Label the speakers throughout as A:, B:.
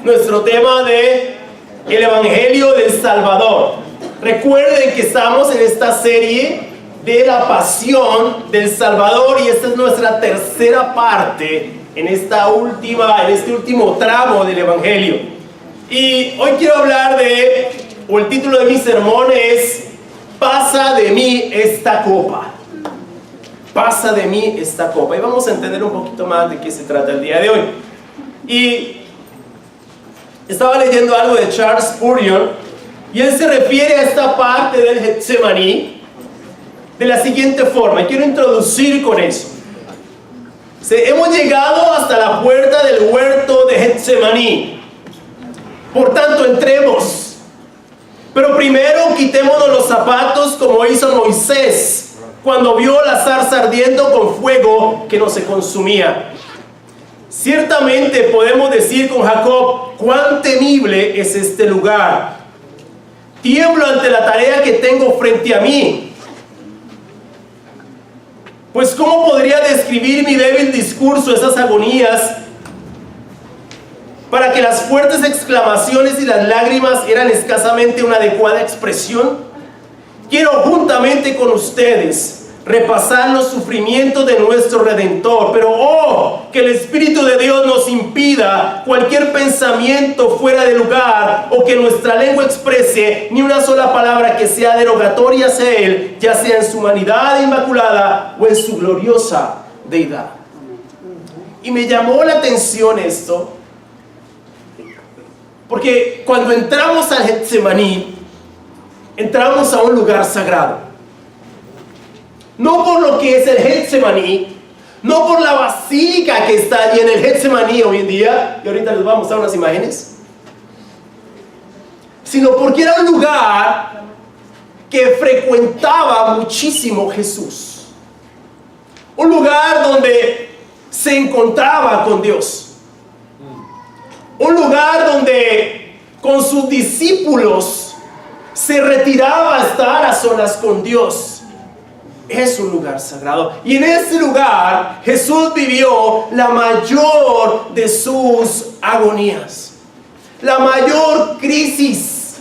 A: nuestro tema de el Evangelio del Salvador. Recuerden que estamos en esta serie de la pasión del Salvador y esta es nuestra tercera parte en este último tramo del Evangelio. Y hoy quiero hablar el título de mi sermón es "Pasa de mí esta copa". Pasa de mí esta copa. Y vamos a entender un poquito más de qué se trata el día de hoy. Y estaba leyendo algo de Charles Spurgeon y él se refiere a esta parte del Getsemaní de la siguiente forma. Y quiero introducir con eso. Hemos llegado hasta la puerta del huerto de Getsemaní. Por tanto, entremos. Pero primero quitémonos los zapatos como hizo Moisés cuando vio la zarza ardiendo con fuego que no se consumía. Ciertamente podemos decir con Jacob: cuán temible es este lugar. Tiemblo ante la tarea que tengo frente a mí. Pues ¿cómo podría describir mi débil discurso, esas agonías, para que las fuertes exclamaciones y las lágrimas eran escasamente una adecuada expresión? Quiero juntamente con ustedes repasar los sufrimientos de nuestro Redentor, pero que el Espíritu de Dios nos impida cualquier pensamiento fuera de lugar o que nuestra lengua exprese ni una sola palabra que sea derogatoria hacia Él, ya sea en su humanidad inmaculada o en su gloriosa deidad. Y me llamó la atención esto, porque cuando entramos al Getsemaní, entramos a un lugar sagrado. No por lo que es el Getsemaní, no por la basílica que está allí en el Getsemaní hoy en día, y ahorita les voy a mostrar unas imágenes, sino porque era un lugar que frecuentaba muchísimo Jesús. Un lugar donde se encontraba con Dios. Un lugar donde con sus discípulos se retiraba a estar a solas con Dios. Es un lugar sagrado. Y en ese lugar Jesús vivió la mayor de sus agonías. La mayor crisis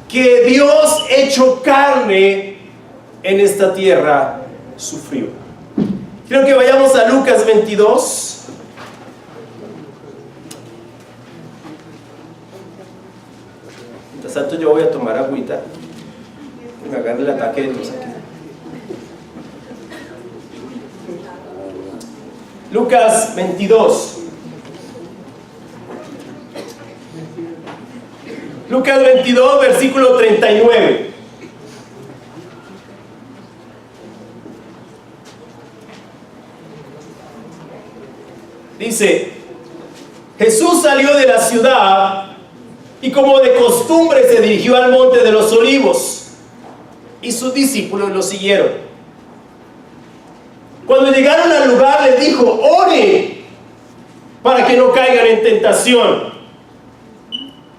A: que Dios hecho carne en esta tierra sufrió. Quiero que vayamos a Lucas 22. Mientras tanto yo voy a tomar agüita. Me agarre el ataque de tos aquí. Lucas 22. Lucas 22, versículo 39. Dice: Jesús salió de la ciudad y como de costumbre se dirigió al monte de los Olivos, y sus discípulos lo siguieron. Cuando llegaron al lugar les dijo: ore para que no caigan en tentación.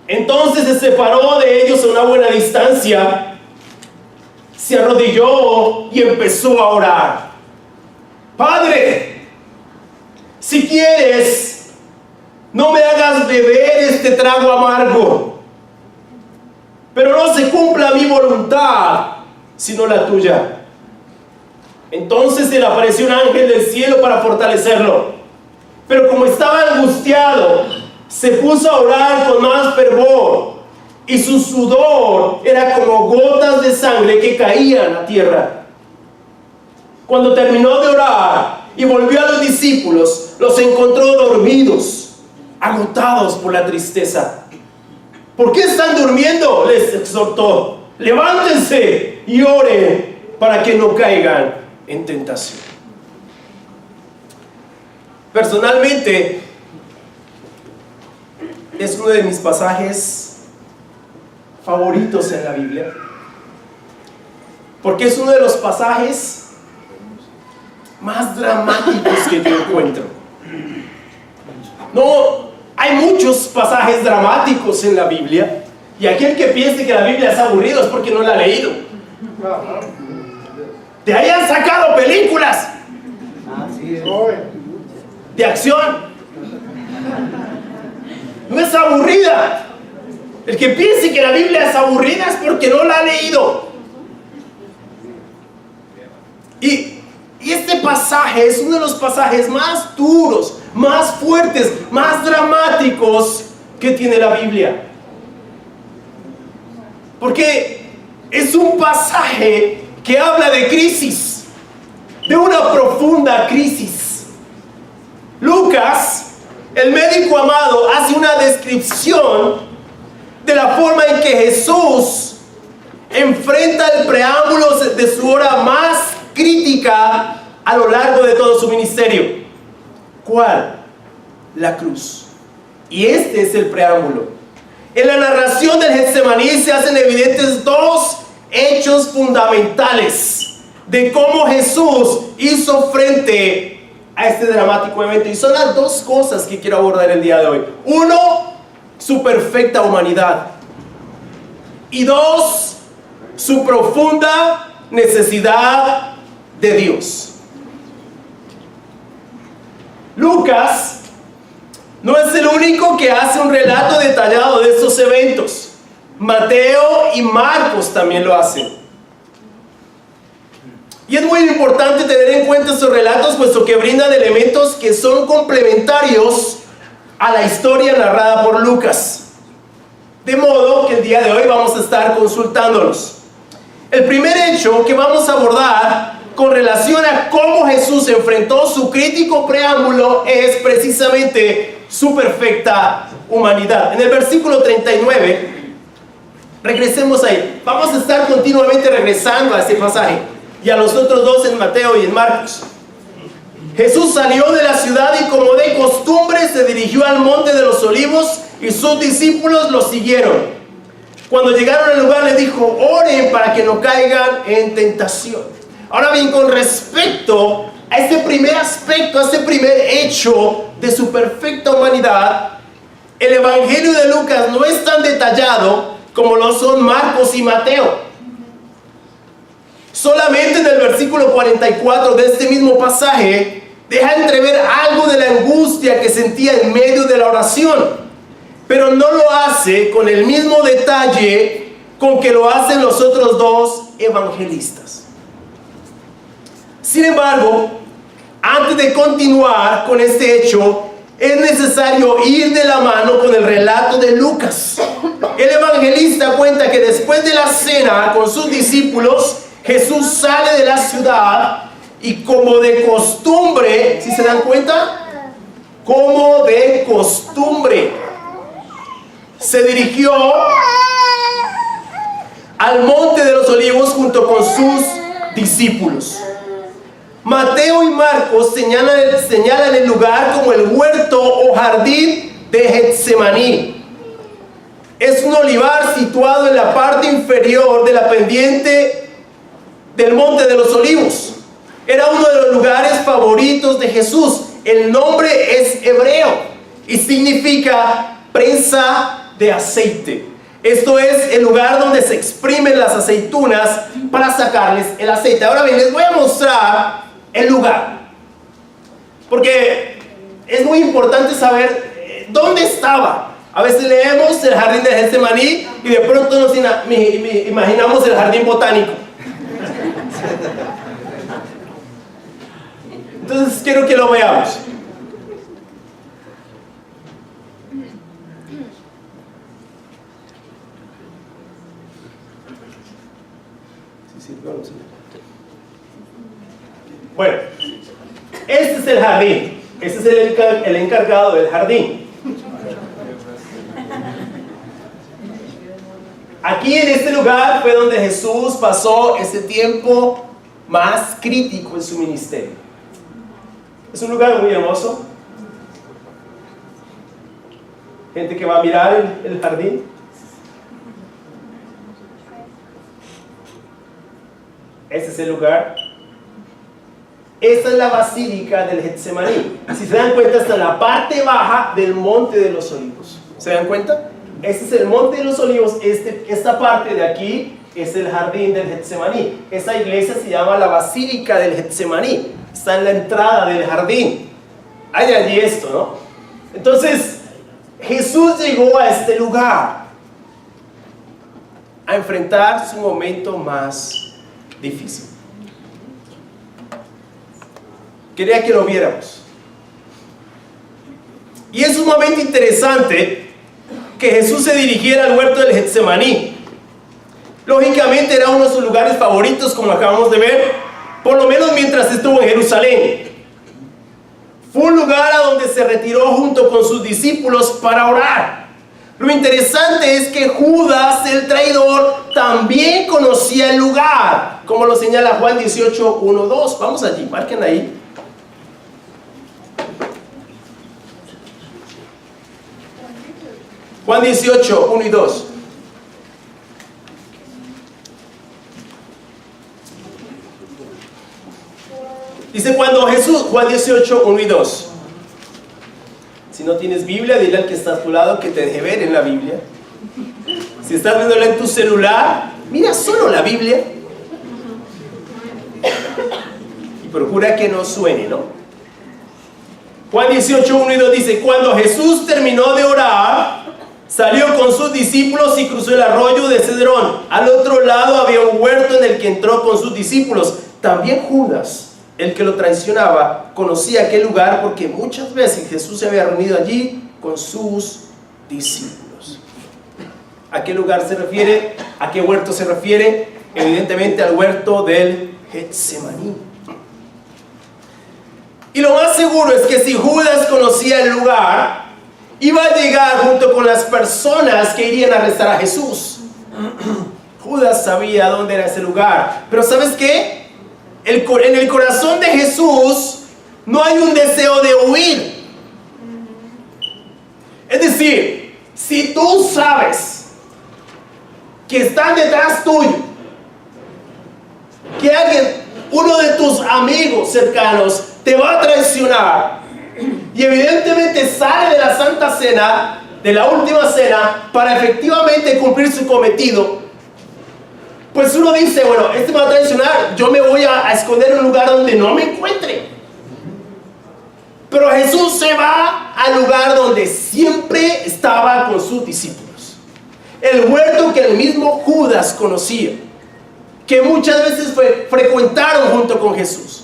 A: Entonces se separó de ellos a una buena distancia, se arrodilló y empezó a orar: Padre, si quieres, no me hagas beber este trago amargo, pero no se cumpla mi voluntad sino la tuya. Entonces se le apareció un ángel del cielo para fortalecerlo, pero como estaba angustiado, se puso a orar con más fervor, y su sudor era como gotas de sangre que caían a tierra. Cuando terminó de orar y volvió a los discípulos, los encontró dormidos, agotados por la tristeza. ¿Por qué están durmiendo?, les exhortó. Levántense y oren para que no caigan en tentación. Personalmente, es uno de mis pasajes favoritos en la Biblia, porque es uno de los pasajes más dramáticos que yo encuentro. No, hay muchos pasajes dramáticos en la Biblia, y aquel que piense que la Biblia es aburrido es porque no la ha leído. De ahí han sacado películas de acción, No es aburrida. El que piense que la Biblia es aburrida es porque no la ha leído. Y este pasaje es uno de los pasajes más duros, más fuertes, más dramáticos que tiene la Biblia. Porque es un pasaje que habla de crisis, de una profunda crisis. Lucas, el médico amado, hace una descripción de la forma en que Jesús enfrenta el preámbulo de su hora más crítica a lo largo de todo su ministerio. ¿Cuál? La cruz. Y este es el preámbulo. En la narración del Getsemaní se hacen evidentes dos hechos fundamentales de cómo Jesús hizo frente a este dramático evento. Y son las dos cosas que quiero abordar el día de hoy. Uno, su perfecta humanidad. Y dos, su profunda necesidad de Dios. Lucas no es el único que hace un relato detallado de estos eventos. Mateo y Marcos también lo hacen. Y es muy importante tener en cuenta estos relatos, puesto que brindan elementos que son complementarios a la historia narrada por Lucas. De modo que el día de hoy vamos a estar consultándolos. El primer hecho que vamos a abordar con relación a cómo Jesús enfrentó su crítico preámbulo es precisamente su perfecta humanidad. En el versículo 39, regresemos ahí. Vamos a estar continuamente regresando a este pasaje y a los otros dos en Mateo y en Marcos. Jesús salió de la ciudad y, como de costumbre, se dirigió al monte de los olivos y sus discípulos lo siguieron. Cuando llegaron al lugar, les dijo: oren para que no caigan en tentación. Ahora bien, con respecto a este primer aspecto, a este primer hecho de su perfecta humanidad, el Evangelio de Lucas no es tan detallado como lo son Marcos y Mateo. Solamente en el versículo 44 de este mismo pasaje deja entrever algo de la angustia que sentía en medio de la oración, pero no lo hace con el mismo detalle con que lo hacen los otros dos evangelistas. Sin embargo, antes de continuar con este hecho, es necesario ir de la mano con el relato de Lucas. El evangelista cuenta que después de la cena con sus discípulos, Jesús sale de la ciudad y, como de costumbre, ¿sí se dan cuenta? Como de costumbre, se dirigió al monte de los olivos junto con sus discípulos. Mateo y Marcos señalan el lugar como el huerto o jardín de Getsemaní. Es un olivar situado en la parte inferior de la pendiente del monte de los olivos. Era uno de los lugares favoritos de Jesús. El nombre es hebreo y significa prensa de aceite. Esto es el lugar donde se exprimen las aceitunas para sacarles el aceite. Ahora bien, les voy a mostrar el lugar, porque es muy importante saber dónde estaba. A veces leemos el jardín de Getsemaní y de pronto nos imaginamos el jardín botánico. Entonces quiero que lo veamos. Bueno, este es el jardín. Este es el encargado del jardín. Aquí en este lugar fue donde Jesús pasó ese tiempo más crítico en su ministerio. Es un lugar muy hermoso. Gente que va a mirar el jardín. Este es el lugar. Esta es la basílica del Getsemaní. Si se dan cuenta, está en la parte baja del monte de los olivos. ¿Se dan cuenta? Este es el monte de los olivos. Esta parte de aquí es el jardín del Getsemaní. Esta iglesia se llama la basílica del Getsemaní. Está en la entrada del jardín. Hay allí esto, ¿no? Entonces, Jesús llegó a este lugar a enfrentar su momento más difícil. Quería que lo viéramos. Y es un momento interesante que Jesús se dirigiera al huerto del Getsemaní. Lógicamente era uno de sus lugares favoritos, como acabamos de ver, por lo menos mientras estuvo en Jerusalén. Fue un lugar a donde se retiró junto con sus discípulos para orar. Lo interesante es que Judas, el traidor, también conocía el lugar, como lo señala Juan 18, 1, 2. Vamos allí, marquen ahí. Juan 18, 1 y 2. Dice cuando Jesús, Juan 18, 1 y 2. Si no tienes Biblia, dile al que está a tu lado que te deje ver en la Biblia. Si estás viéndola en tu celular, mira solo la Biblia. Y procura que no suene, ¿no? Juan 18, 1 y 2 dice, cuando Jesús terminó de orar, salió con sus discípulos y cruzó el arroyo de Cedrón. Al otro lado había un huerto en el que entró con sus discípulos. También Judas, el que lo traicionaba, conocía aquel lugar porque muchas veces Jesús se había reunido allí con sus discípulos. ¿A qué lugar se refiere? ¿A qué huerto se refiere? Evidentemente al huerto del Getsemaní. Y lo más seguro es que si Judas conocía el lugar, iba a llegar junto con las personas que irían a arrestar a Jesús. Judas sabía dónde era ese lugar. Pero ¿sabes qué? En el corazón de Jesús no hay un deseo de huir. Es decir, si tú sabes que están detrás tuyo, que alguien, uno de tus amigos cercanos, te va a traicionar, y evidentemente sale de la Santa Cena, de la última cena, para efectivamente cumplir su cometido, pues uno dice, bueno, este me va a traicionar, yo me voy a esconder en un lugar donde no me encuentre. Pero Jesús se va al lugar donde siempre estaba con sus discípulos. El huerto que el mismo Judas conocía, que muchas veces frecuentaron junto con Jesús.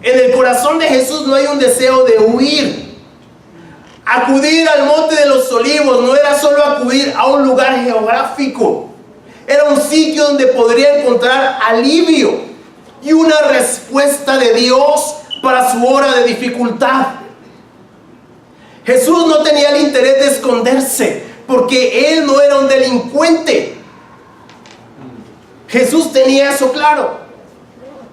A: En el corazón de Jesús no hay un deseo de huir. Acudir al Monte de los Olivos no era solo acudir a un lugar geográfico. Era un sitio donde podría encontrar alivio y una respuesta de Dios para su hora de dificultad. Jesús no tenía el interés de esconderse, porque Él no era un delincuente. Jesús tenía eso claro.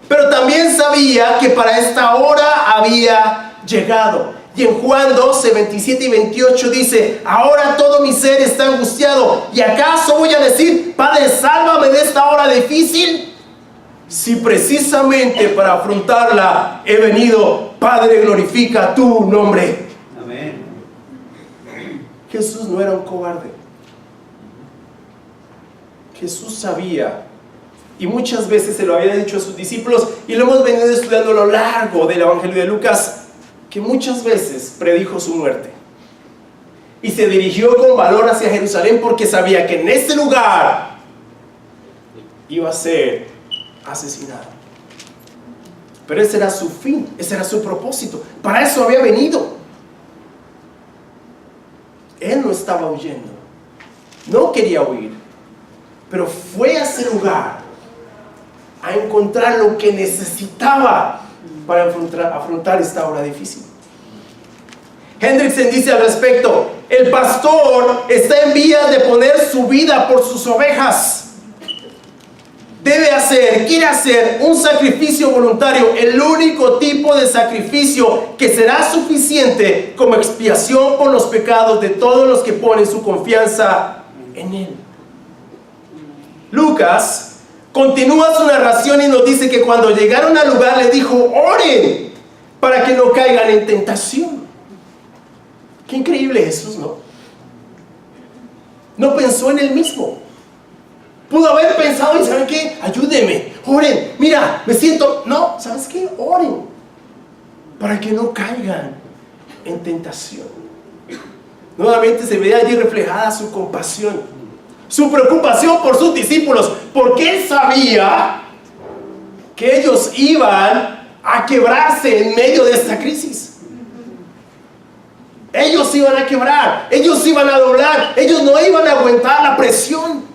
A: Pero también sabía que para esta hora había llegado. Y en Juan 12, 27 y 28 dice, ahora todo mi ser está angustiado. ¿Y acaso voy a decir, Padre, sálvame de esta hora difícil? Si precisamente para afrontarla he venido, Padre, glorifica tu nombre. Amén. Jesús no era un cobarde. Jesús sabía, y muchas veces se lo había dicho a sus discípulos, y lo hemos venido estudiando a lo largo del Evangelio de Lucas, que muchas veces predijo su muerte y se dirigió con valor hacia Jerusalén porque sabía que en ese lugar iba a ser asesinado. Pero ese era su fin, ese era su propósito, para eso había venido. Él no estaba huyendo, no quería huir, pero fue a ese lugar a encontrar lo que necesitaba para afrontar esta hora difícil. Hendrickson dice al respecto, el pastor está en vías de poner su vida por sus ovejas. Quiere hacer un sacrificio voluntario, el único tipo de sacrificio que será suficiente como expiación por los pecados de todos los que ponen su confianza en Él. Lucas continúa su narración y nos dice que cuando llegaron al lugar le dijo, oren para que no caigan en tentación. Qué increíble Jesús, ¿no? No pensó en Él mismo. Pudo haber pensado, y ¿saben qué? Ayúdenme, oren, mira, me siento... No, ¿sabes qué? Oren para que no caigan en tentación. nuevamente se ve allí reflejada su compasión, su preocupación por sus discípulos, porque él sabía que ellos iban a quebrarse en medio de esta crisis. Ellos iban a quebrar, ellos iban a doblar, ellos no iban a aguantar la presión.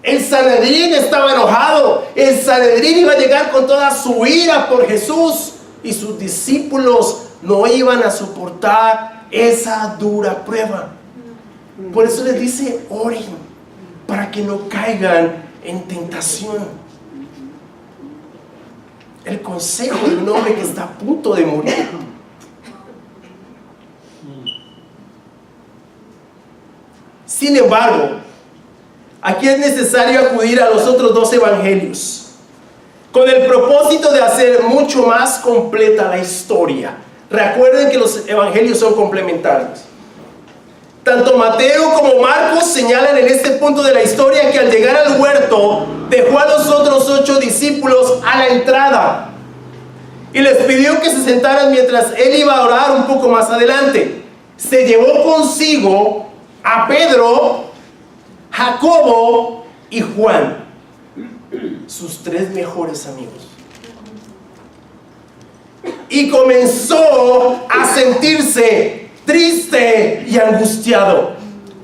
A: El Sanedrín estaba enojado, el Sanedrín iba a llegar con toda su ira por Jesús, y sus discípulos no iban a soportar esa dura prueba. Por eso les dice: oren para que no caigan en tentación. El consejo de un hombre que está a punto de morir. Sin embargo, aquí es necesario acudir a los otros dos evangelios con el propósito de hacer mucho más completa la historia. Recuerden que los evangelios son complementarios. Tanto Mateo como Marcos señalan en este punto de la historia que al llegar al huerto dejó a los otros 8 discípulos a la entrada y les pidió que se sentaran mientras él iba a orar un poco más adelante. Se llevó consigo a Pedro, Jacobo y Juan, sus 3 mejores amigos, y comenzó a sentirse triste y angustiado.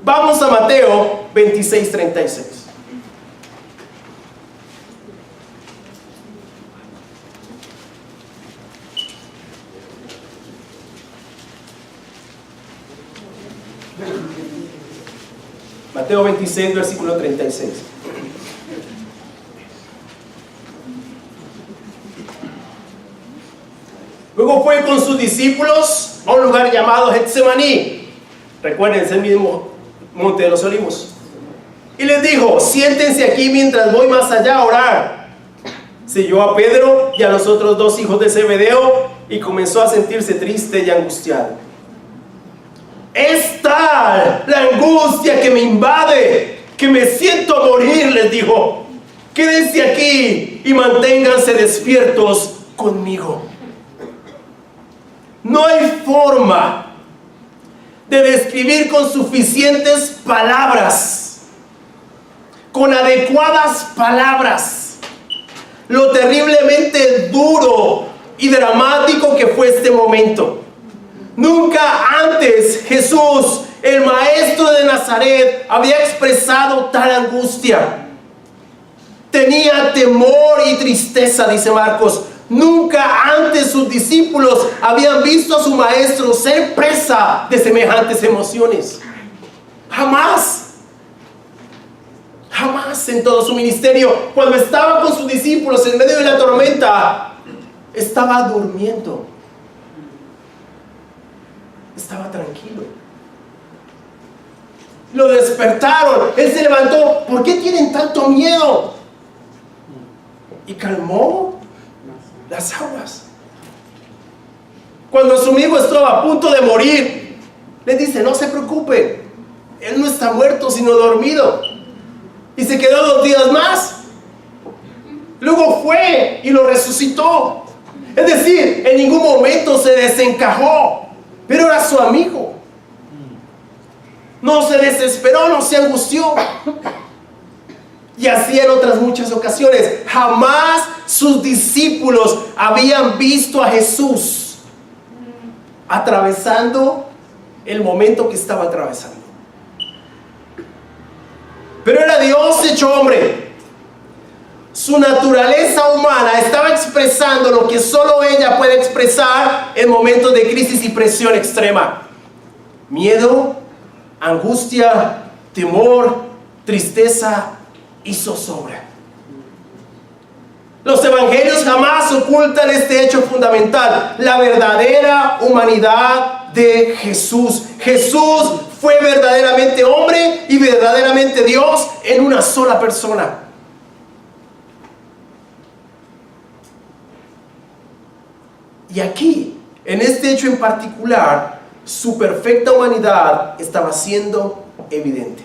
A: Vamos a Mateo 26:36. Mateo 26, versículo 36. Luego fue con sus discípulos a un lugar llamado Getsemaní. Recuerden, es el mismo monte de los olivos. Y les dijo: siéntense aquí mientras voy más allá a orar. Siguió a Pedro y a los otros 2 hijos de Zebedeo y comenzó a sentirse triste y angustiado. Es tal la angustia que me invade que me siento a morir, les dijo. Quédense aquí y manténganse despiertos conmigo. No hay forma de describir con suficientes palabras, con adecuadas palabras, lo terriblemente duro y dramático que fue este momento. Nunca antes Jesús, el maestro de Nazaret, había expresado tal angustia. Tenía temor y tristeza, dice Marcos. Nunca antes sus discípulos habían visto a su maestro ser presa de semejantes emociones. Jamás. Jamás en todo su ministerio. Cuando estaba con sus discípulos en medio de la tormenta, estaba durmiendo. Estaba tranquilo. Lo despertaron. Él se levantó. ¿Por qué tienen tanto miedo? Y calmó las aguas. Cuando su amigo estaba a punto de morir, le dice: no se preocupe, él no está muerto sino dormido. Y se quedó 2 días más. Luego fue y lo resucitó. Es decir, en ningún momento se desencajó, pero era su amigo. No se desesperó, no se angustió. Y así en otras muchas ocasiones. Jamás sus discípulos habían visto a Jesús atravesando el momento que estaba atravesando. Pero era Dios hecho hombre. Su naturaleza humana estaba expresando lo que solo ella puede expresar en momentos de crisis y presión extrema: miedo, angustia, temor, tristeza y zozobra. Los evangelios jamás ocultan este hecho fundamental: la verdadera humanidad de Jesús. Jesús fue verdaderamente hombre y verdaderamente Dios en una sola persona. Y aquí, en este hecho en particular, su perfecta humanidad estaba siendo evidente.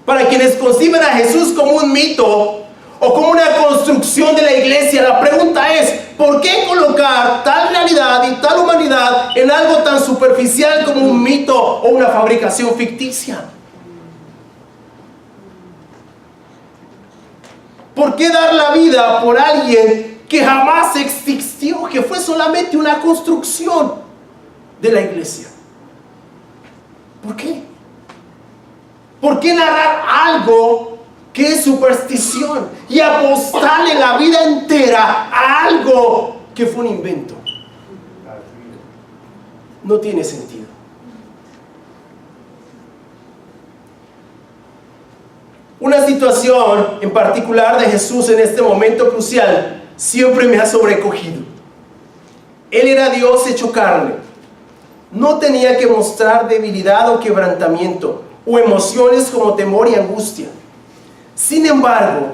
A: Para quienes conciben a Jesús como un mito o como una construcción de la iglesia. La pregunta es, ¿por qué colocar tal realidad y tal humanidad en algo tan superficial como un mito o una fabricación ficticia? ¿Por qué dar la vida por alguien que jamás existió, que fue solamente una construcción de la iglesia? ¿Por qué? ¿Por qué narrar algo que es superstición y apostarle la vida entera a algo que fue un invento? No tiene sentido. Una situación en particular de Jesús en este momento crucial siempre me ha sobrecogido. Él era Dios hecho carne. No tenía que mostrar debilidad o quebrantamiento o emociones como temor y angustia. Sin embargo,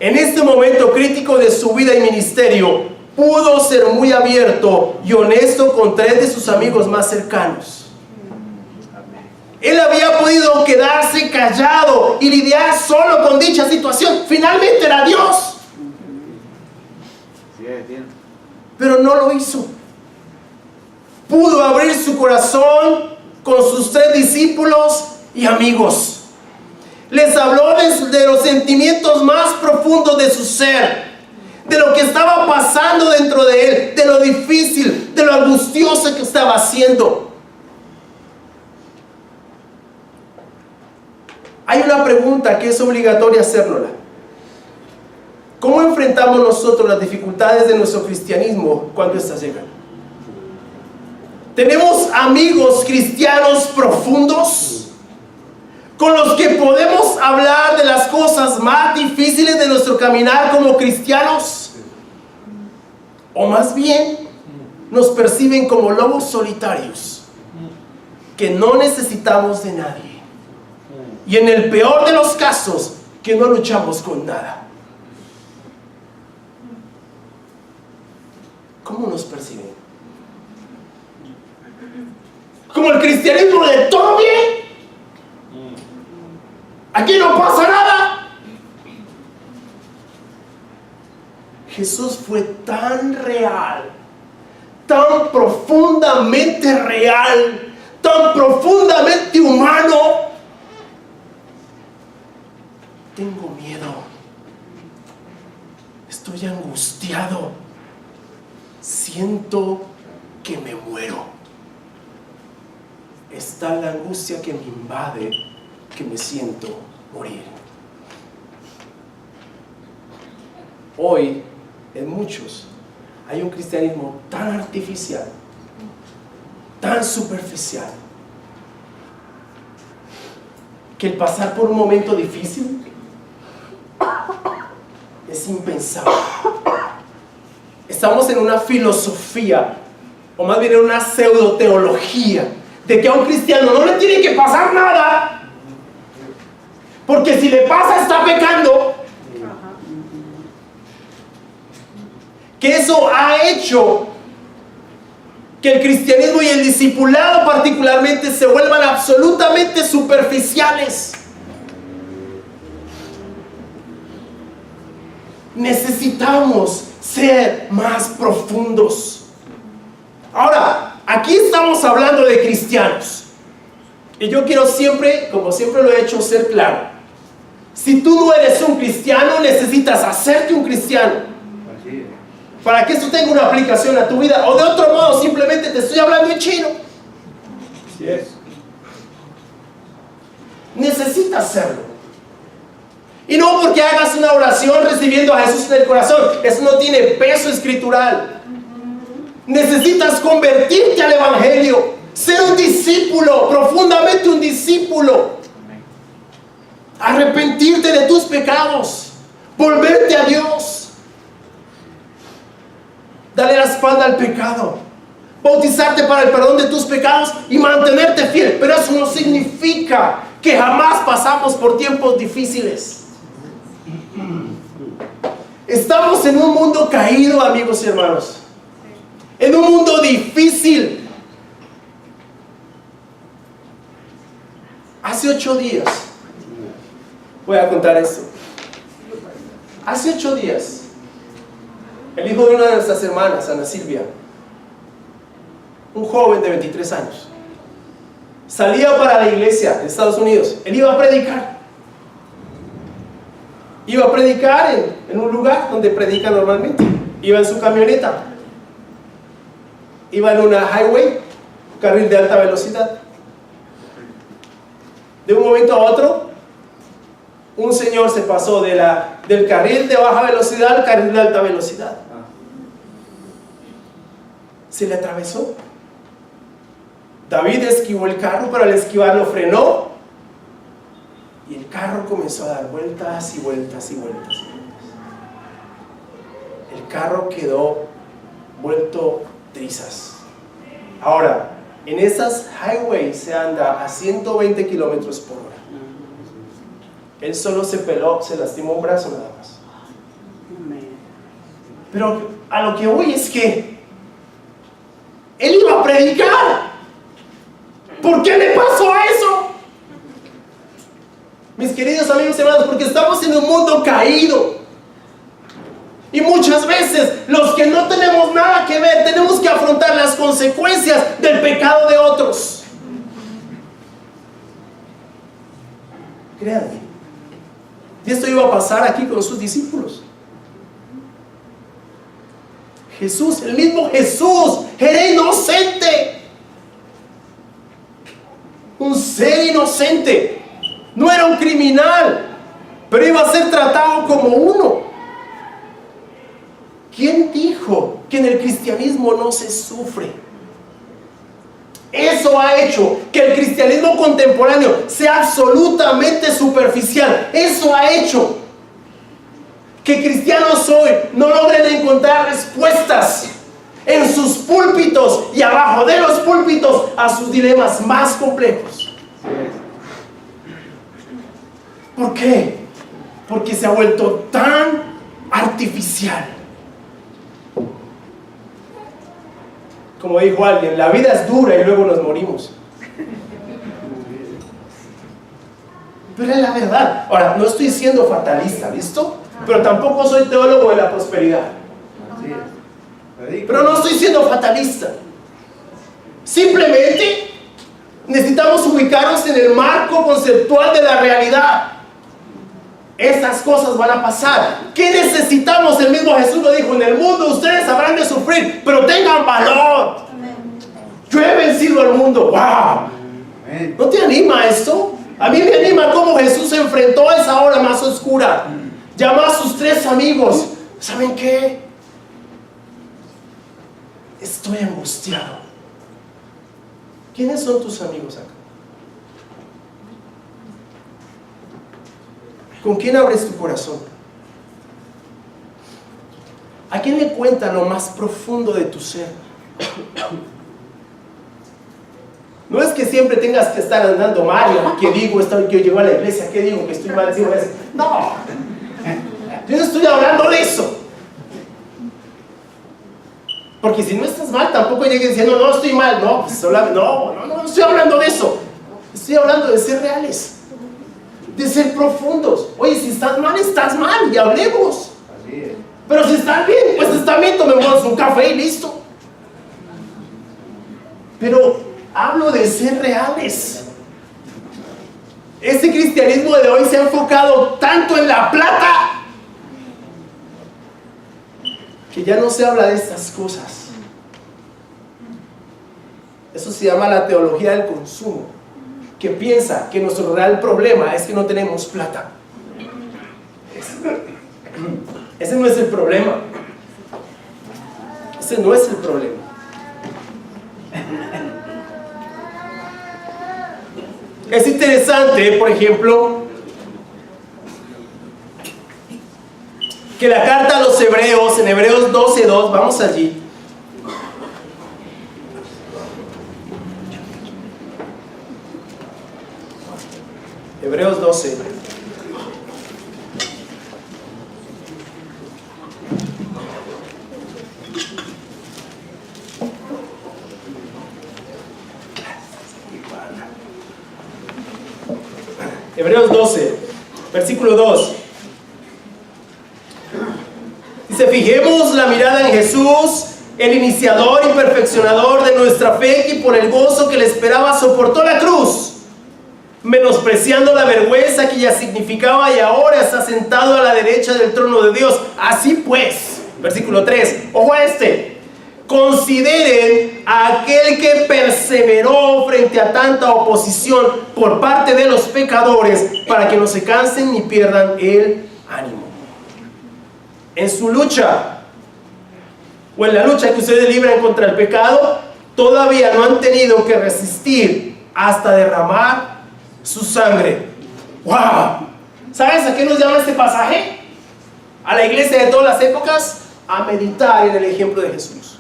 A: en este momento crítico de su vida y ministerio, pudo ser muy abierto y honesto con 3 de sus amigos más cercanos. Él había podido quedarse callado y lidiar solo con dicha situación. Finalmente era Dios. Pero no lo hizo. Pudo abrir su corazón con sus 3 discípulos y amigos. Les habló de los sentimientos más profundos de su ser, de lo que estaba pasando dentro de él, de lo difícil, de lo angustioso que estaba haciendo. Hay una pregunta que es obligatoria hacérnosla. ¿Cómo enfrentamos nosotros las dificultades de nuestro cristianismo cuando éstas llegan? ¿Tenemos amigos cristianos profundos con los que podemos hablar de las cosas más difíciles de nuestro caminar como cristianos? ¿O más bien nos perciben como lobos solitarios que no necesitamos de nadie? Y en el peor de los casos, que no luchamos con nada. ¿Cómo nos perciben? Como el cristianismo de todo bien. Aquí no pasa nada. Jesús fue tan real, tan profundamente real, tan profundamente humano. Tengo miedo. Estoy angustiado. Siento que me muero. Está la angustia que me invade, que me siento morir. Hoy, en muchos, hay un cristianismo tan artificial, tan superficial, que el pasar por un momento difícil es impensable. Estamos en una filosofía, o más bien en una pseudoteología, de que a un cristiano no le tiene que pasar nada, porque si le pasa está pecando. Que eso ha hecho que el cristianismo y el discipulado particularmente se vuelvan absolutamente superficiales. Necesitamos ser más profundos. Ahora, aquí estamos hablando de cristianos. Y yo quiero siempre, como siempre lo he hecho, ser claro. Si tú no eres un cristiano, necesitas hacerte un cristiano. Para que esto tenga una aplicación a tu vida. O de otro modo, simplemente te estoy hablando en chino. Así es. Necesitas hacerlo. Y no porque hagas una oración recibiendo a Jesús en el corazón. Eso no tiene peso escritural. Necesitas convertirte al Evangelio. Ser un discípulo, profundamente un discípulo. Arrepentirte de tus pecados. Volverte a Dios. Darle la espalda al pecado. Bautizarte para el perdón de tus pecados y mantenerte fiel. Pero eso no significa que jamás pasamos por tiempos difíciles. Estamos en un mundo caído, amigos y hermanos. En un mundo difícil. Hace 8 días, voy a contar esto. Hace 8 días, el hijo de una de nuestras hermanas, Ana Silvia, un joven de 23 años, salía para la iglesia de Estados Unidos. Él iba a predicar. Iba a predicar en un lugar donde predica normalmente. Iba en su camioneta. Iba en una highway, carril de alta velocidad. De un momento a otro, un señor se pasó del carril de baja velocidad al carril de alta velocidad. Se le atravesó. David esquivó el carro, pero al esquivarlo frenó y el carro comenzó a dar vueltas y vueltas y vueltas y vueltas. El carro quedó vuelto trizas. Ahora, en esas highways se anda a 120 kilómetros por hora. Él solo se peló, se lastimó un brazo nada más. Pero a lo que voy es que él iba a predicar. ¿Por qué le pasó eso? Mis queridos amigos y hermanos, porque estamos en un mundo caído. Y muchas veces los que no tenemos nada que ver tenemos que afrontar las consecuencias del pecado de otros. Créanme. Y esto iba a pasar aquí con sus discípulos. Jesús, el mismo Jesús, era inocente. Un ser inocente. No era un criminal, pero iba a ser tratado como uno. ¿Quién dijo que en el cristianismo no se sufre? Eso ha hecho que el cristianismo contemporáneo sea absolutamente superficial. Eso ha hecho que cristianos hoy no logren encontrar respuestas en sus púlpitos y abajo de los púlpitos a sus dilemas más complejos. ¿Por qué? Porque se ha vuelto tan artificial. Como dijo alguien, la vida es dura y luego nos morimos. Pero es la verdad. Ahora, no estoy siendo fatalista, ¿listo? Pero tampoco soy teólogo de la prosperidad. Pero no estoy siendo fatalista. Simplemente necesitamos ubicarnos en el marco conceptual de la realidad. Estas cosas van a pasar. ¿Qué necesitamos? El mismo Jesús lo dijo: en el mundo ustedes habrán de sufrir, pero tengan valor. Yo he vencido al mundo. ¡Wow! ¿No te anima esto? A mí me anima cómo Jesús se enfrentó a esa hora más oscura. Llamó a sus 3 amigos. ¿Saben qué? Estoy angustiado. ¿Quiénes son tus amigos acá? ¿Con quién abres tu corazón? ¿A quién le cuenta lo más profundo de tu ser? No es que siempre tengas que estar andando mal. ¿Qué digo? Que llego a la iglesia. ¿Qué digo? Que estoy mal. No. Yo no estoy hablando de eso. Porque si no estás mal, tampoco llegues diciendo: no, estoy mal. No, pues no estoy hablando de eso. Estoy hablando de ser reales, de ser profundos. Oye, si estás mal, y hablemos. Pero si estás bien, pues está bien, tomemos un café y listo. Pero hablo de ser reales. Este cristianismo de hoy se ha enfocado tanto en la plata que ya no se habla de estas cosas. Eso se llama la teología del consumo, que piensa que nuestro real problema es que no tenemos plata. Ese no es el problema. Ese no es el problema. Es interesante, por ejemplo, que la carta a los Hebreos, en Hebreos 12:2, vamos allí. Hebreos 12. Hebreos 12, versículo 2. fijemos la mirada en Jesús, el iniciador y perfeccionador de nuestra fe, que por el gozo que le esperaba soportó la cruz, menospreciando la vergüenza que ya significaba, y ahora está sentado a la derecha del trono de Dios. Así pues, versículo 3, ojo a este: consideren a aquel que perseveró frente a tanta oposición por parte de los pecadores, para que no se cansen ni pierdan el ánimo. En su lucha, o en la lucha que ustedes libran contra el pecado, todavía no han tenido que resistir hasta derramar su sangre. ¡Wow! ¿Sabes a qué nos llama este pasaje? A la iglesia de todas las épocas a meditar en el ejemplo de Jesús.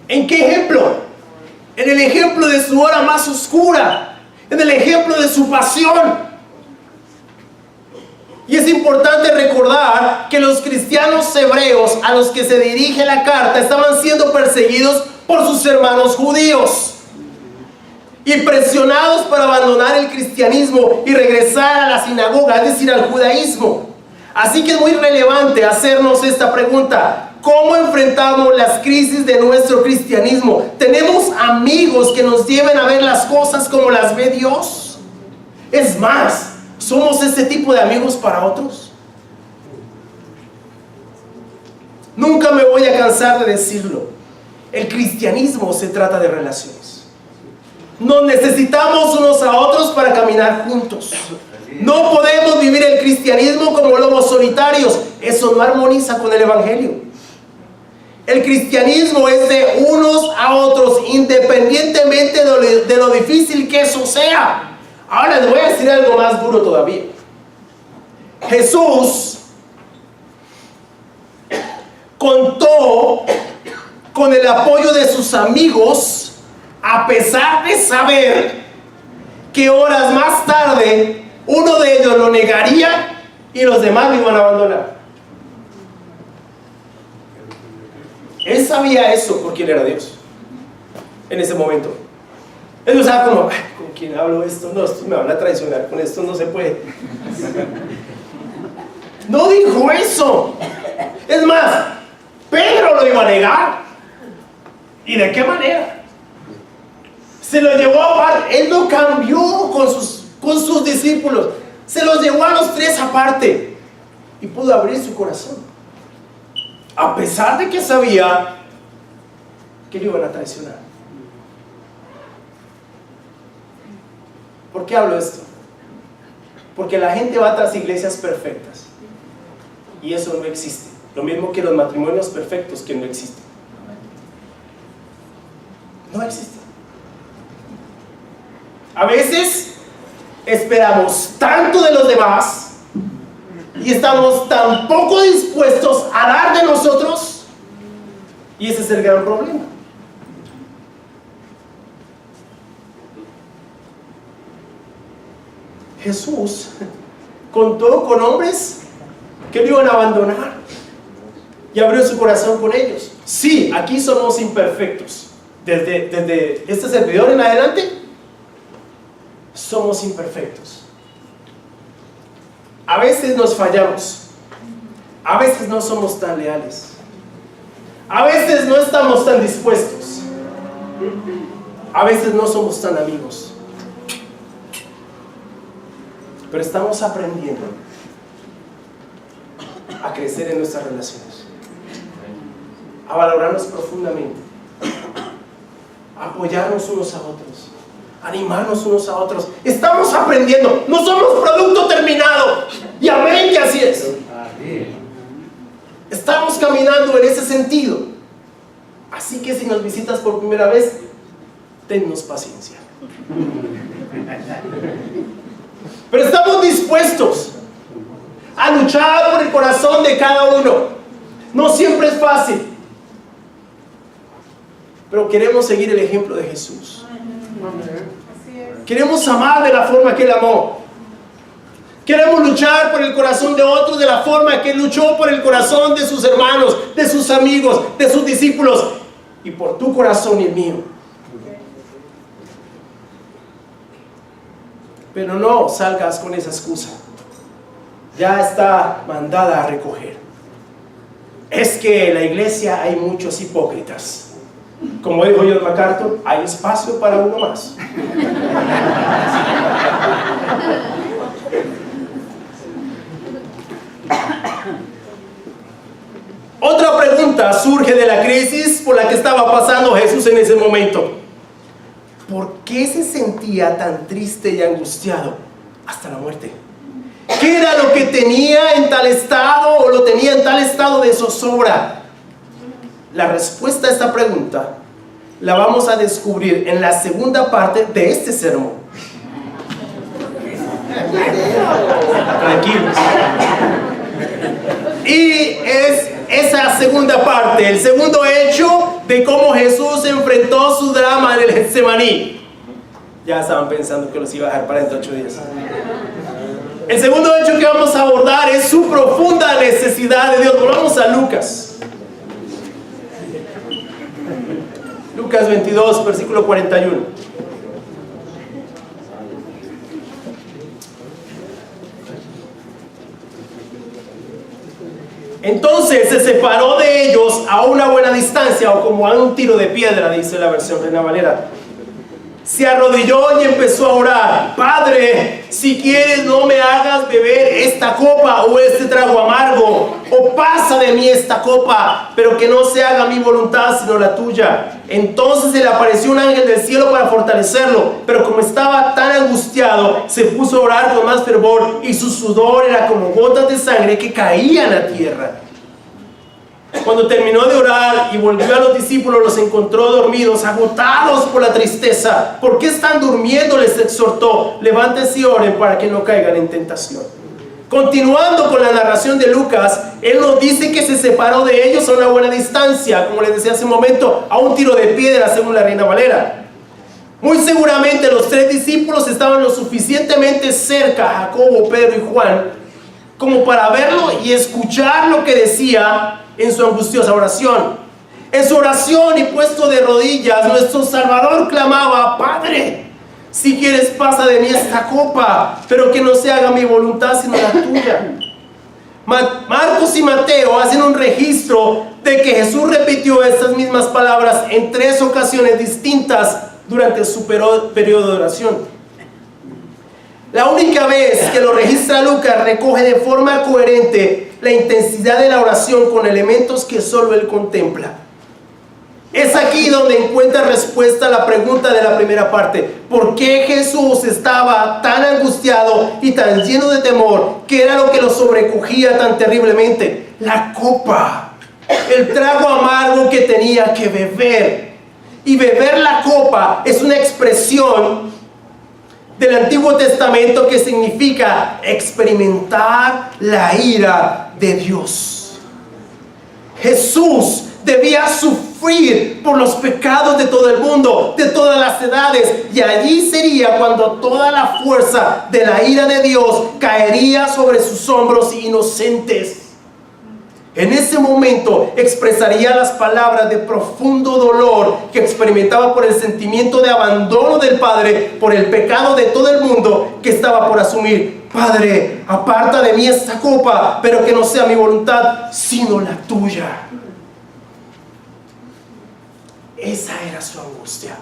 A: ¿En qué ejemplo? En el ejemplo de su hora más oscura, en el ejemplo de su pasión. Y es importante recordar que los cristianos hebreos a los que se dirige la carta estaban siendo perseguidos por sus hermanos judíos y presionados para abandonar el cristianismo y regresar a la sinagoga, es decir, al judaísmo. Así que es muy relevante hacernos esta pregunta: ¿cómo enfrentamos las crisis de nuestro cristianismo? ¿Tenemos amigos que nos lleven a ver las cosas como las ve Dios? Es más, ¿somos este tipo de amigos para otros? Nunca me voy a cansar de decirlo: el cristianismo se trata de relaciones. Nos necesitamos unos a otros para caminar juntos. No podemos vivir el cristianismo como lobos solitarios. Eso no armoniza con el evangelio. El cristianismo es de unos a otros, independientemente de lo difícil que eso sea. Ahora les voy a decir algo más duro todavía. Jesús contó con el apoyo de sus amigos, a pesar de saber que horas más tarde uno de ellos lo negaría y los demás lo iban a abandonar. Él sabía eso porque él era Dios en ese momento. Él no estaba como: ¿con quién hablo esto? No, esto me van a traicionar, con esto no se puede. No dijo eso. Es más, Pedro lo iba a negar. ¿Y de qué manera? Se lo llevó aparte. Él no cambió con sus discípulos. Se los llevó a los tres aparte y pudo abrir su corazón, a pesar de que sabía que le iban a traicionar. ¿Por qué hablo esto? Porque la gente va tras iglesias perfectas y eso no existe. Lo mismo que los matrimonios perfectos, que no existen. No existen. A veces esperamos tanto de los demás y estamos tan poco dispuestos a dar de nosotros, y ese es el gran problema. Jesús contó con hombres que lo iban a abandonar y abrió su corazón con ellos. Sí, aquí somos imperfectos. Desde este servidor en adelante somos imperfectos. A veces nos fallamos, a veces no somos tan leales, a veces no estamos tan dispuestos, a veces no somos tan amigos, pero estamos aprendiendo a crecer en nuestras relaciones, a valorarnos profundamente, a apoyarnos unos a otros, animarnos unos a otros. Estamos aprendiendo, no somos producto terminado, y amén que así es. Estamos caminando en ese sentido. Así que si nos visitas por primera vez, tennos paciencia. Pero estamos dispuestos a luchar por el corazón de cada uno. No siempre es fácil, pero queremos seguir el ejemplo de Jesús. Queremos amar de la forma que Él amó. Queremos luchar por el corazón de otros de la forma que Él luchó por el corazón de sus hermanos, de sus amigos, de sus discípulos, y por tu corazón y el mío. Pero no salgas con esa excusa. Ya está mandada a recoger. es que en la iglesia hay muchos hipócritas. Como dijo John MacArthur, hay espacio para uno más. Otra pregunta surge de la crisis por la que estaba pasando Jesús en ese momento. ¿Por qué se sentía tan triste y angustiado hasta la muerte? ¿Qué era lo que tenía en tal estado o lo tenía en tal estado de zozobra? La respuesta a esta pregunta la vamos a descubrir en la segunda parte de este sermón. Tranquilos. Y es esa segunda parte, el segundo hecho de cómo Jesús enfrentó su drama en el Getsemaní. Ya estaban pensando que los iba a dejar para dentro de 8 días. El segundo hecho que vamos a abordar es su profunda necesidad de Dios. Volvamos a Lucas. Lucas 22, versículo 41. Entonces se separó de ellos a una buena distancia, o como a un tiro de piedra, dice la versión Reina Valera. Se arrodilló y empezó a orar: Padre, si quieres, no me hagas beber esta copa o este trago amargo, o pasa de mí esta copa, pero que no se haga mi voluntad sino la tuya. Entonces se le apareció un ángel del cielo para fortalecerlo, pero como estaba tan angustiado, se puso a orar con más fervor, y su sudor era como gotas de sangre que caían a tierra. Cuando terminó de orar y volvió a los discípulos, los encontró dormidos, agotados por la tristeza. ¿Por qué están durmiendo?, les exhortó. Levántense y oren para que no caigan en tentación. Continuando con la narración de Lucas, él nos dice que se separó de ellos a una buena distancia, como les decía hace un momento, a un tiro de piedra, según la Reina Valera. Muy seguramente los 3 discípulos estaban lo suficientemente cerca, Jacobo, Pedro y Juan, como para verlo y escuchar lo que decía en su angustiosa oración. En su oración y puesto de rodillas, nuestro Salvador clamaba: Padre, si quieres, pasa de mí esta copa, pero que no se haga mi voluntad sino la tuya. Marcos y Mateo hacen un registro de que Jesús repitió estas mismas palabras en 3 ocasiones distintas durante su periodo de oración. La única vez que lo registra Lucas recoge de forma coherente la intensidad de la oración con elementos que solo él contempla. Es aquí donde encuentra respuesta a la pregunta de la primera parte: ¿por qué Jesús estaba tan angustiado y tan lleno de temor? ¿Qué era lo que lo sobrecogía tan terriblemente? La copa, el trago amargo que tenía que beber. Y beber la copa es una expresión del Antiguo Testamento que significa experimentar la ira de Dios. Jesús debía sufrir por los pecados de todo el mundo, de todas las edades, y allí sería cuando toda la fuerza de la ira de Dios caería sobre sus hombros inocentes. En ese momento expresaría las palabras de profundo dolor que experimentaba por el sentimiento de abandono del Padre por el pecado de todo el mundo que estaba por asumir. Padre, aparta de mí esta copa, pero que no sea mi voluntad sino la tuya. Esa era su angustia.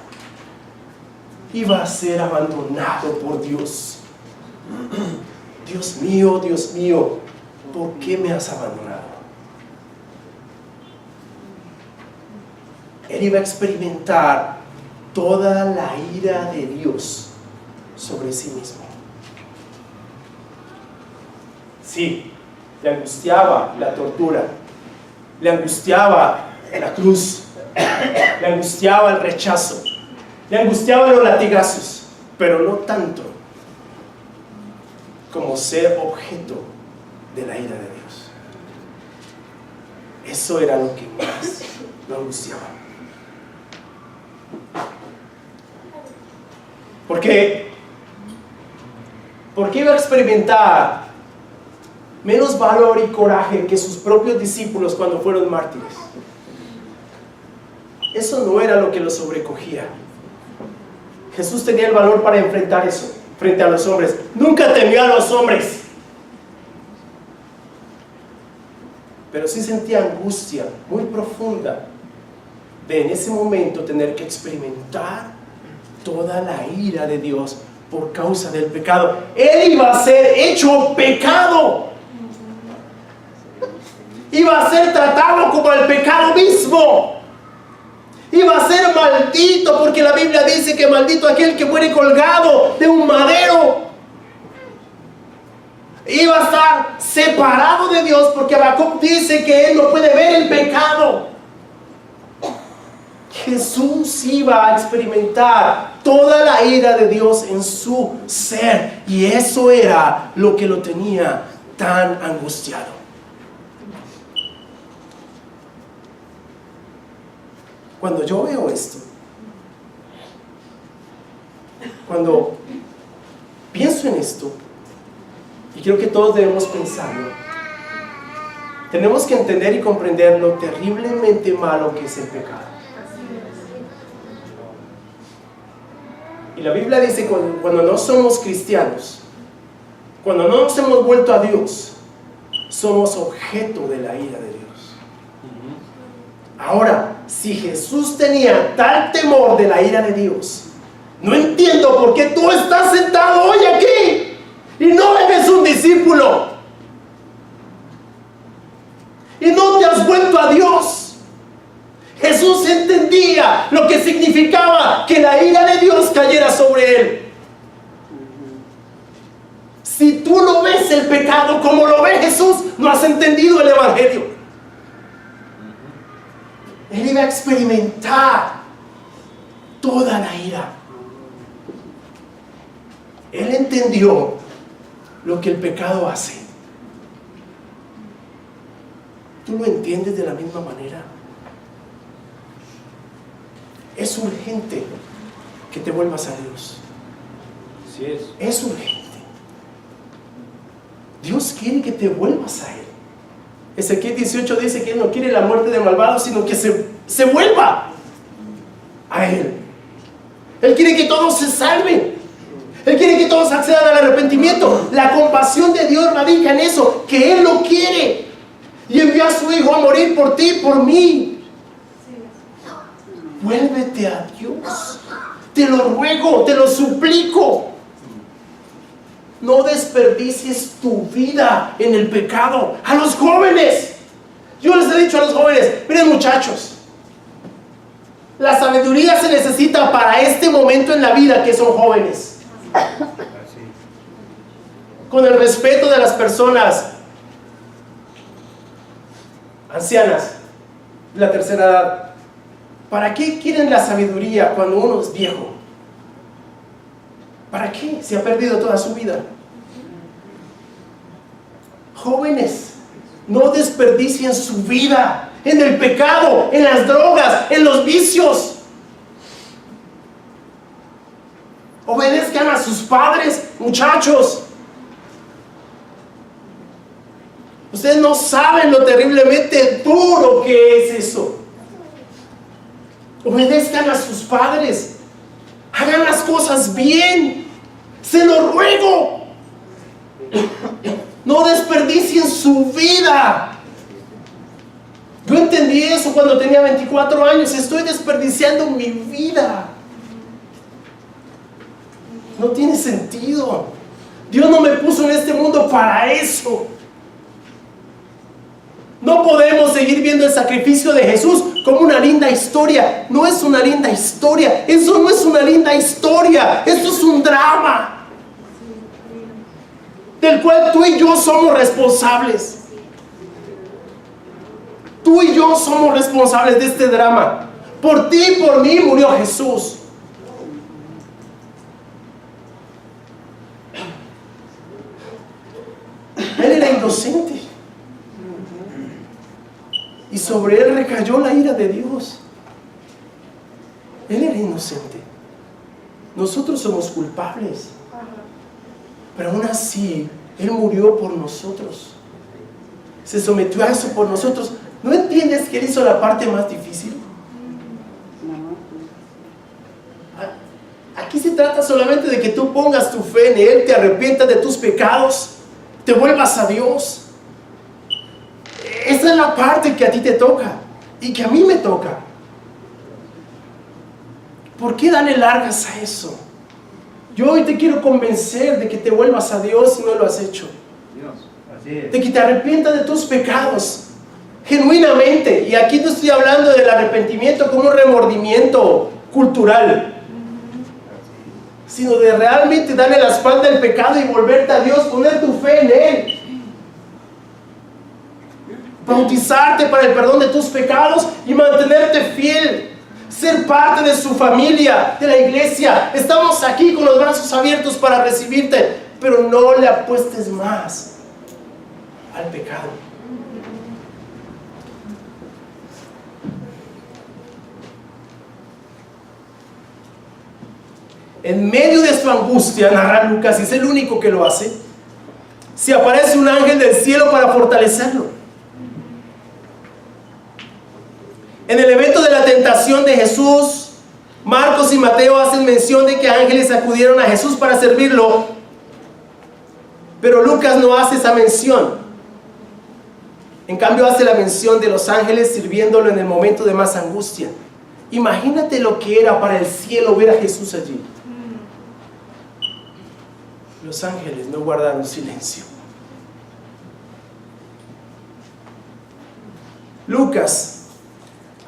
A: Iba a ser abandonado por Dios. Dios mío, ¿por qué me has abandonado? Él iba a experimentar toda la ira de Dios sobre sí mismo. Sí, le angustiaba la tortura, le angustiaba la cruz, le angustiaba el rechazo, le angustiaban los latigazos, pero no tanto como ser objeto de la ira de Dios. Eso era lo que más lo angustiaba. ¿Por qué iba a experimentar menos valor y coraje que sus propios discípulos cuando fueron mártires? Eso no era lo que lo sobrecogía. Jesús tenía el valor para enfrentar eso frente a los hombres. Nunca temió a los hombres. pero sí sentía angustia muy profunda de en ese momento tener que experimentar toda la ira de Dios por causa del pecado. Él iba a ser hecho pecado, iba a ser tratado como el pecado mismo, iba a ser maldito, porque la Biblia dice que maldito aquel que muere colgado de un madero. Iba a estar separado de Dios, porque Habacuc dice que él no puede ver el pecado. Jesús iba a experimentar toda la ira de Dios en su ser, y eso era lo que lo tenía tan angustiado. Cuando yo veo esto, cuando pienso en esto, y creo que todos debemos pensarlo, tenemos que entender y comprender lo terriblemente malo que es el pecado. Y la Biblia dice que cuando no somos cristianos, cuando no nos hemos vuelto a Dios, somos objeto de la ira de Dios. Ahora, si Jesús tenía tal temor de la ira de Dios, no entiendo por qué tú estás sentado hoy aquí y no eres un discípulo y no te has vuelto a Dios. Jesús entendía lo que significaba que la ira de Dios cayera sobre él. Si tú no ves el pecado como lo ve Jesús, no has entendido el Evangelio. Él iba a experimentar toda la ira. Él entendió lo que el pecado hace. ¿Tú lo entiendes de la misma manera? Es urgente que te vuelvas a Dios.
B: Así es.
A: Es urgente. Dios quiere que te vuelvas a Él. Ezequiel 18 dice que Él no quiere la muerte del malvado, sino que se vuelva a Él. Él quiere que todos se salven. Él quiere que todos accedan al arrepentimiento. La compasión de Dios radica en eso, que Él lo quiere. Y envió a su Hijo a morir por ti y por mí. Vuélvete a Dios. Te lo ruego, te lo suplico. No desperdicies tu vida en el pecado. A los jóvenes, yo les he dicho a los jóvenes, miren muchachos, la sabiduría se necesita para este momento en la vida que son jóvenes. Con el respeto de las personas ancianas de la tercera edad. ¿Para qué quieren la sabiduría cuando uno es viejo? ¿Para qué? Se ha perdido toda su vida. Jóvenes, no desperdicien su vida en el pecado, en las drogas, en los vicios. Obedezcan a sus padres, muchachos. Ustedes no saben lo terriblemente duro que es eso. Obedezcan a sus padres. Hagan las cosas bien. Se lo ruego. No desperdicien su vida. Yo entendí eso cuando tenía 24 años. Estoy desperdiciando mi vida. No tiene sentido. Dios no me puso en este mundo para eso. No podemos seguir viendo el sacrificio de Jesús como una linda historia. No es una linda historia. Eso no es una linda historia. Esto es un drama del cual tú y yo somos responsables. Tú y yo somos responsables de este drama. Por ti y por mí murió Jesús. Él era inocente. Y sobre él recayó la ira de Dios. Él era inocente. Nosotros somos culpables. Pero aún así, Él murió por nosotros. Se sometió a eso por nosotros. ¿No entiendes que Él hizo la parte más difícil? Aquí se trata solamente de que tú pongas tu fe en Él, te arrepientas de tus pecados, te vuelvas a Dios. esa es la parte que a ti te toca y que a mí me toca. ¿Por qué darle largas a eso? Yo hoy te quiero convencer de que te vuelvas a Dios si no lo has hecho. De que te arrepientas de tus pecados genuinamente. Y aquí no estoy hablando del arrepentimiento como un remordimiento cultural, sino de realmente darle la espalda al pecado y volverte a Dios, poner tu fe en Él, bautizarte para el perdón de tus pecados y mantenerte fiel, ser parte de su familia, de la iglesia. Estamos aquí con los brazos abiertos para recibirte, pero no le apuestes más al pecado. En medio de su angustia, narra Lucas, y es el único que lo hace, se aparece un ángel del cielo para fortalecerlo. En el evento de la tentación de Jesús, Marcos y Mateo hacen mención de que ángeles acudieron a Jesús para servirlo, pero Lucas no hace esa mención. En cambio hace la mención de los ángeles sirviéndolo en el momento de más angustia. Imagínate lo que era para el cielo ver a Jesús allí. Los ángeles no guardaron silencio. Lucas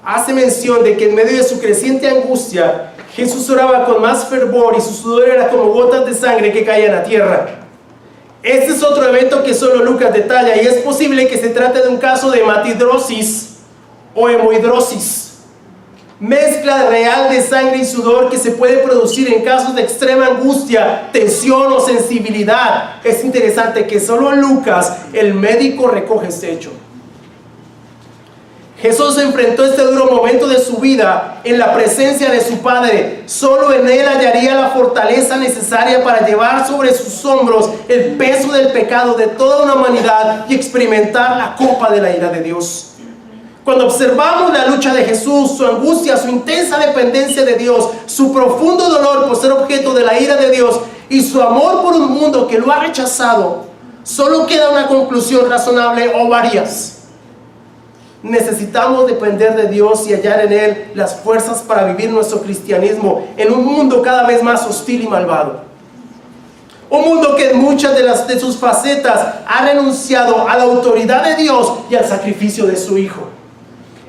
A: hace mención de que en medio de su creciente angustia, Jesús oraba con más fervor y su sudor era como gotas de sangre que caían a tierra. Este es otro evento que solo Lucas detalla, y es posible que se trate de un caso de hematidrosis o hemoidrosis, mezcla real de sangre y sudor que se puede producir en casos de extrema angustia, tensión o sensibilidad. Es interesante que solo Lucas, el médico, recoge este hecho. Jesús enfrentó este duro momento de su vida en la presencia de su Padre. Solo en Él hallaría la fortaleza necesaria para llevar sobre sus hombros el peso del pecado de toda una humanidad y experimentar la copa de la ira de Dios. Cuando observamos la lucha de Jesús, su angustia, su intensa dependencia de Dios, su profundo dolor por ser objeto de la ira de Dios y su amor por un mundo que lo ha rechazado, solo queda una conclusión razonable o varias. Necesitamos depender de Dios y hallar en Él las fuerzas para vivir nuestro cristianismo en un mundo cada vez más hostil y malvado. Un mundo que en muchas de sus facetas ha renunciado a la autoridad de Dios y al sacrificio de su Hijo.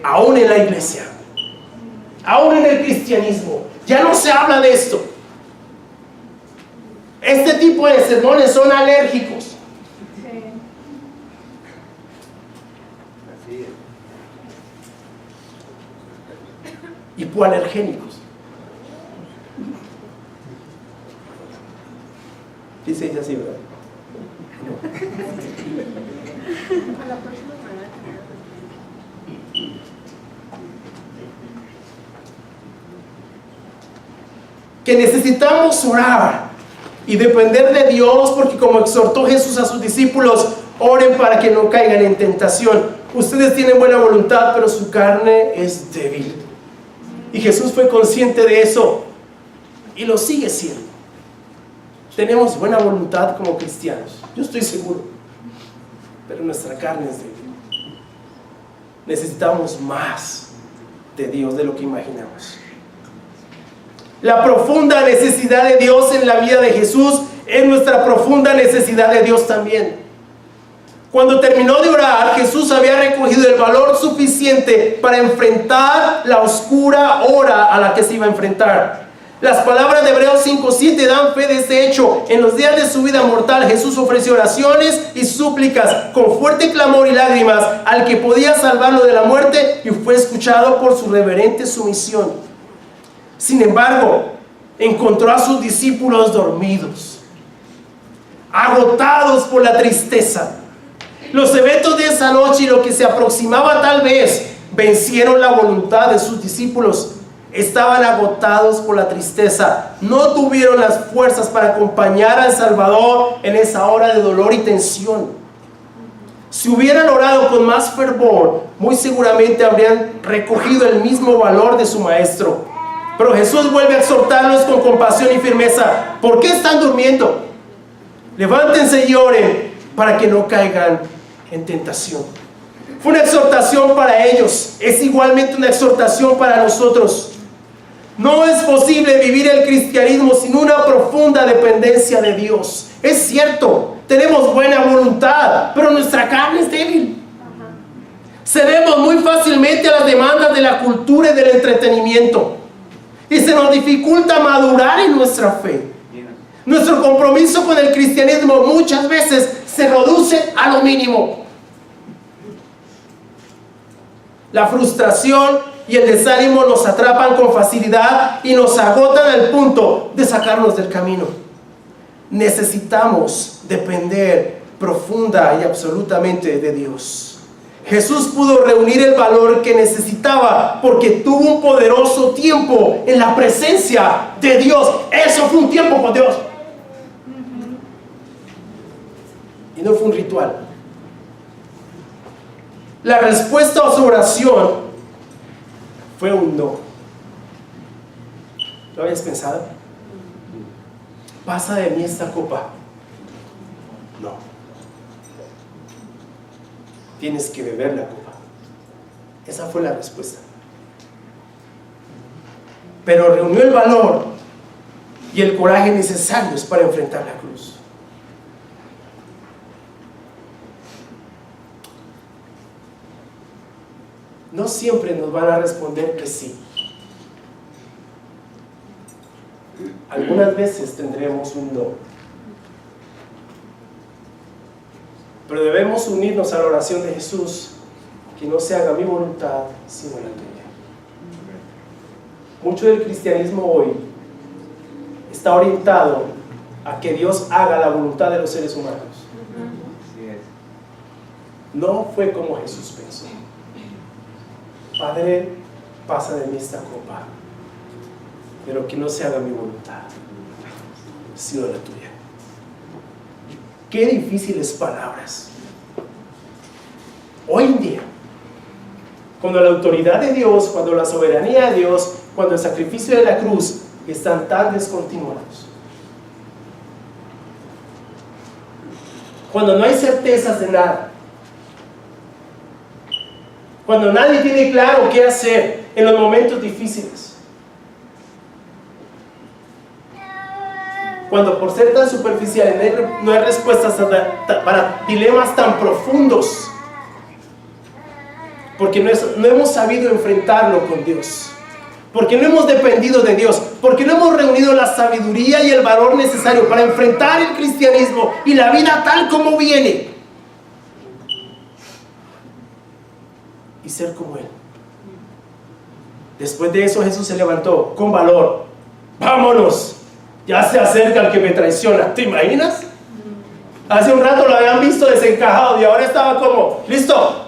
A: Aún en la iglesia, aún en el cristianismo, ya no se habla de esto. Este tipo de sermones son alérgicos. Hipoalergénicos. Sí, se dice así, ¿verdad?
C: A la próxima semana.
A: Que necesitamos orar y depender de Dios, porque como exhortó Jesús a sus discípulos, oren para que no caigan en tentación. Ustedes tienen buena voluntad, pero su carne es débil. Y Jesús fue consciente de eso y lo sigue siendo. Tenemos buena voluntad como cristianos, yo estoy seguro, pero nuestra carne es débil. Necesitamos más de Dios de lo que imaginamos. La profunda necesidad de Dios en la vida de Jesús es nuestra profunda necesidad de Dios también. Cuando terminó de orar, Jesús había recogido el valor suficiente para enfrentar la oscura hora a la que se iba a enfrentar. Las palabras de Hebreos 5:7 dan fe de este hecho. En los días de su vida mortal, Jesús ofreció oraciones y súplicas con fuerte clamor y lágrimas al que podía salvarlo de la muerte, y fue escuchado por su reverente sumisión. Sin embargo, encontró a sus discípulos dormidos, agotados por la tristeza. Los eventos de esa noche y lo que se aproximaba tal vez vencieron la voluntad de sus discípulos. Estaban agotados por la tristeza. No tuvieron las fuerzas para acompañar al Salvador en esa hora de dolor y tensión. Si hubieran orado con más fervor, muy seguramente habrían recogido el mismo valor de su Maestro. Pero Jesús vuelve a exhortarlos con compasión y firmeza. ¿Por qué están durmiendo? Levántense y oren para que no caigan en tentación. Fue una exhortación para ellos, es igualmente una exhortación para nosotros. No es posible vivir el cristianismo sin una profunda dependencia de Dios. Es cierto, tenemos buena voluntad, pero nuestra carne es débil. Cedemos muy fácilmente a las demandas de la cultura y del entretenimiento, y se nos dificulta madurar en nuestra fe. Nuestro compromiso con el cristianismo muchas veces se reduce a lo mínimo. La frustración y el desánimo nos atrapan con facilidad y nos agotan al punto de sacarnos del camino. Necesitamos depender profunda y absolutamente de Dios. Jesús pudo reunir el valor que necesitaba porque tuvo un poderoso tiempo en la presencia de Dios. Eso fue un tiempo con Dios. Y no fue un ritual. La respuesta a su oración fue un no. ¿Lo habías pensado? ¿Pasa de mí esta copa? No. Tienes que beber la copa. Esa fue la respuesta. Pero reunió el valor y el coraje necesarios para enfrentar la cruz. No siempre nos van a responder que sí. Algunas veces tendremos un no. Pero debemos unirnos a la oración de Jesús, que no se haga mi voluntad sino la tuya. Mucho del cristianismo hoy está orientado a que Dios haga la voluntad de los seres humanos. No fue como Jesús pensó. Padre, pasa de mí esta copa, pero que no se haga mi voluntad sino la tuya. Qué difíciles palabras. Hoy en día, cuando la autoridad de Dios, cuando la soberanía de Dios, cuando el sacrificio de la cruz están tan descontinuados, cuando no hay certezas de nada, cuando nadie tiene claro qué hacer en los momentos difíciles, cuando por ser tan superficiales no hay respuestas para dilemas tan profundos, porque no hemos sabido enfrentarlo con Dios, porque no hemos dependido de Dios, porque no hemos reunido la sabiduría y el valor necesario para enfrentar el cristianismo y la vida tal como viene y ser como Él. Después de eso Jesús se levantó con valor. Vámonos, ya se acerca el que me traiciona. ¿Te imaginas? Hace un rato lo habían visto desencajado y ahora estaba como, listo.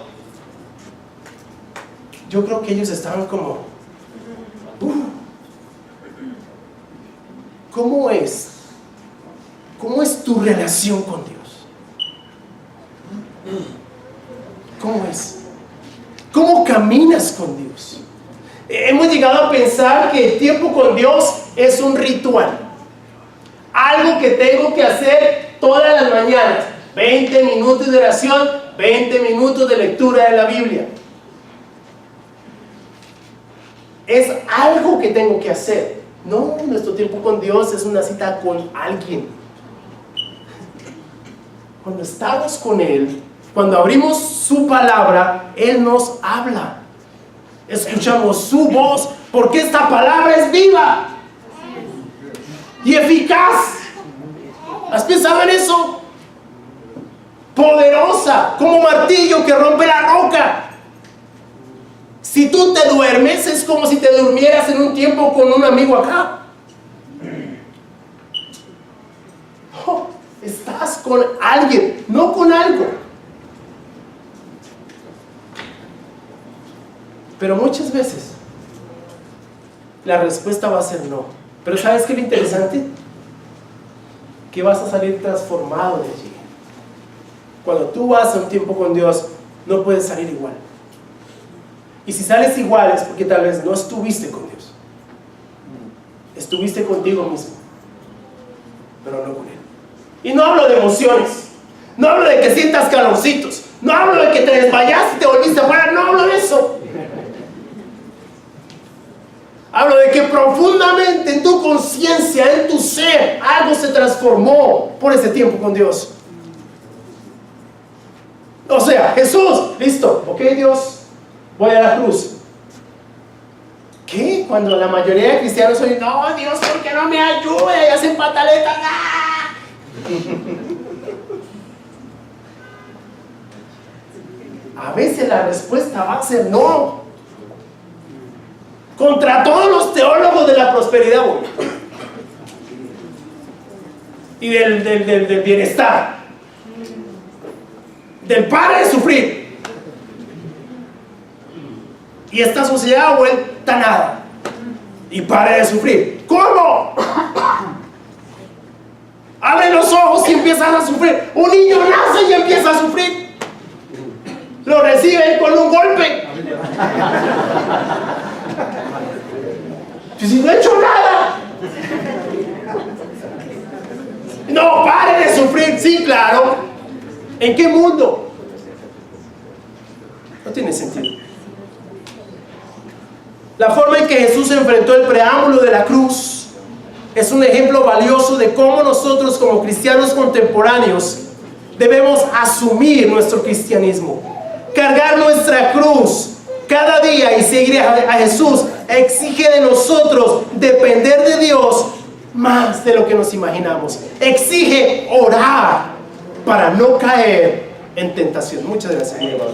A: Yo creo que ellos estaban como, ¿cómo es? ¿Cómo es tu relación con Dios? ¿Cómo es? ¿Cómo caminas con Dios? Hemos llegado a pensar que el tiempo con Dios es un ritual, algo que tengo que hacer todas las mañanas. 20 minutos de oración, 20 minutos de lectura de la Biblia. Es algo que tengo que hacer. No, nuestro tiempo con Dios es una cita con alguien. Cuando estamos con Él, cuando abrimos su palabra, Él nos habla. Escuchamos su voz, porque esta palabra es viva y eficaz. ¿Has pensado en eso? Poderosa, como martillo que rompe la roca. Si tú te duermes, es como si te durmieras en un tiempo con un amigo acá. Oh, estás con alguien, no con algo. Pero muchas veces la respuesta va a ser no. Pero ¿sabes qué es lo interesante? Que vas a salir transformado de allí. Cuando tú vas a un tiempo con Dios, no puedes salir igual. Y si sales igual es porque tal vez no estuviste con Dios. Estuviste contigo mismo, pero no con Él. Y no hablo de emociones, no hablo de que sientas calorcitos, No hablo de que te desmayaste y te volviste afuera, no hablo de eso. Hablo de que profundamente en tu conciencia, en tu ser, algo se transformó por ese tiempo con Dios. O sea, Jesús, listo, ok Dios, voy a la cruz. ¿Qué? Cuando la mayoría de cristianos hoy, no Dios, ¿por qué no me ayuda? Y hacen pataletas. ¡Ah! A veces la respuesta va a ser no. Contra todos los teólogos de la prosperidad y del bienestar, del pare de sufrir, y esta sociedad vuelta nada y pare de sufrir. ¿Cómo? Abre los ojos y empiezas a sufrir. Un niño nace y empieza a sufrir. Lo reciben con un golpe. Si no he hecho nada. No, pare de sufrir. Sí, claro. ¿En qué mundo? No tiene sentido. La forma en que Jesús enfrentó el preámbulo de la cruz es un ejemplo valioso de cómo nosotros como cristianos contemporáneos debemos asumir nuestro cristianismo, cargar nuestra cruz cada día y seguir a Jesús. Exige de nosotros depender de Dios más de lo que nos imaginamos. Exige orar para no caer en tentación. Muchas gracias, mi hermano.